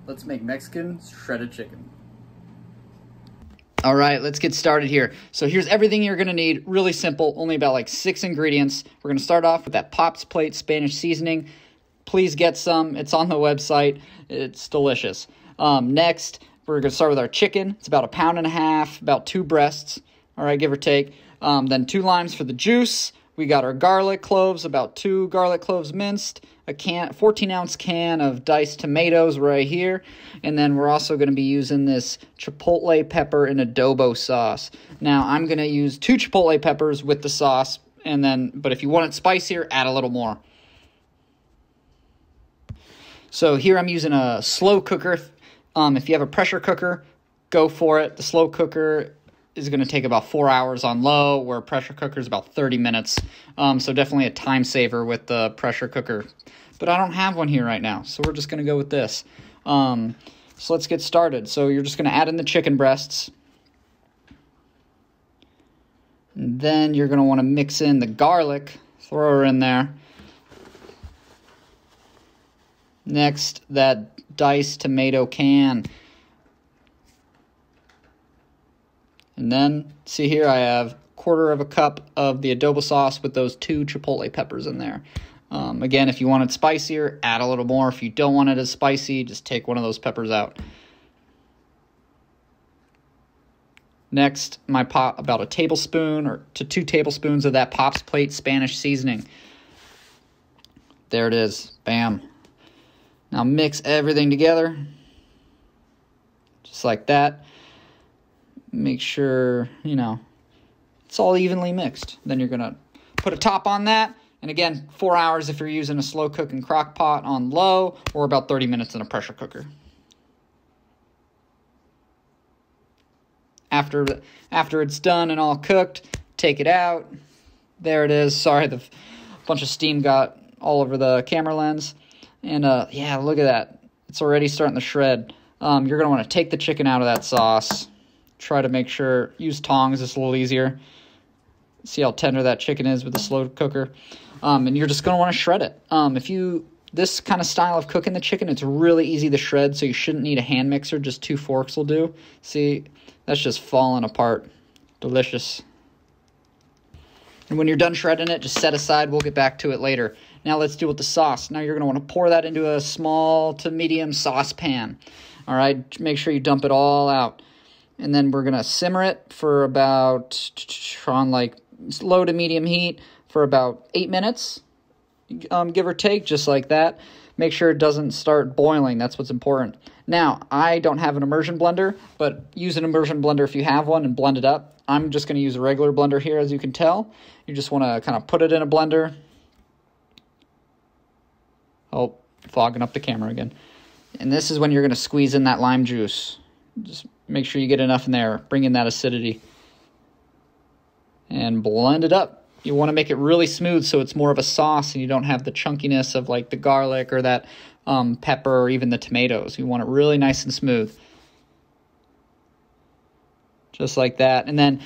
Let's make Mexican shredded chicken. All right, let's get started here. So here's everything you're gonna need. Really simple, only about like 6 ingredients. We're gonna start off with that Pop's Plate Spanish seasoning. Please get some, it's on the website. It's delicious. Next, we're gonna start with our chicken. It's about 1.5 pounds, about 2 breasts, all right, give or take. Then 2 limes for the juice. We got our garlic cloves, about 2 garlic cloves minced, a 14-ounce can of diced tomatoes right here, and then we're also going to be using this chipotle pepper and adobo sauce. Now, I'm going to use 2 chipotle peppers with the sauce, but if you want it spicier, add a little more. So here I'm using a slow cooker. If you have a pressure cooker, go for it. The slow cooker is going to take about 4 hours on low, where a pressure cooker is about 30 minutes. So definitely a time saver with the pressure cooker. But I don't have one here right now, so we're just going to go with this. So let's get started. So you're just going to add in the chicken breasts. And then you're going to want to mix in the garlic. Throw her in there. Next, that diced tomato can. And then, see here, I have 1/4 cup of the adobo sauce with those 2 chipotle peppers in there. Again, if you want it spicier, add a little more. If you don't want it as spicy, just take one of those peppers out. Next, my pot, about 1 tablespoon to 2 tablespoons of that Pop's Plate Spanish seasoning. There it is. Bam. Now mix everything together, just like that. Make sure, it's all evenly mixed. Then you're going to put a top on that. And again, 4 hours if you're using a slow cooking crock pot on low, or about 30 minutes in a pressure cooker. After it's done and all cooked, take it out. There it is. Sorry, the bunch of steam got all over the camera lens. And yeah, look at that. It's already starting to shred. You're going to want to take the chicken out of that sauce. Try to make sure, use tongs, it's a little easier. See how tender that chicken is with the slow cooker. And you're just going to want to shred it. This kind of style of cooking the chicken, it's really easy to shred, so you shouldn't need a hand mixer. Just 2 forks will do. See, that's just falling apart. Delicious. And when you're done shredding it, just set aside. We'll get back to it later. Now let's deal with the sauce. Now you're going to want to pour that into a small to medium saucepan. All right, make sure you dump it all out. And then we're going to simmer it for about, on like low to medium heat, for about 8 minutes, give or take, just like that. Make sure it doesn't start boiling. That's what's important. Now, I don't have an immersion blender, but use an immersion blender if you have one and blend it up. I'm just going to use a regular blender here, as you can tell. You just want to kind of put it in a blender. Oh, fogging up the camera again. And this is when you're going to squeeze in that lime juice. Just make sure you get enough in there. Bring in that acidity. And blend it up. You want to make it really smooth so it's more of a sauce and you don't have the chunkiness of like the garlic or that pepper or even the tomatoes. You want it really nice and smooth. Just like that. And then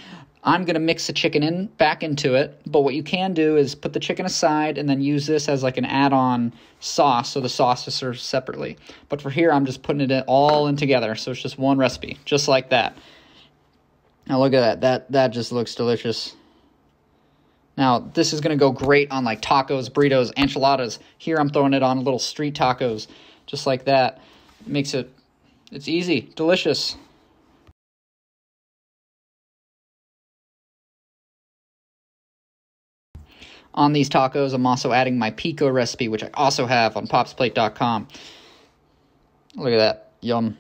I'm going to mix the chicken back into it. But what you can do is put the chicken aside and then use this as like an add-on sauce, so the sauce is served separately. But for here, I'm just putting it all in together. So it's just one recipe, just like that. Now look at that. That just looks delicious. Now, this is going to go great on like tacos, burritos, enchiladas. Here I'm throwing it on little street tacos, just like that. It's easy, delicious. On these tacos, I'm also adding my pico recipe, which I also have on popsplate.com. Look at that. Yum.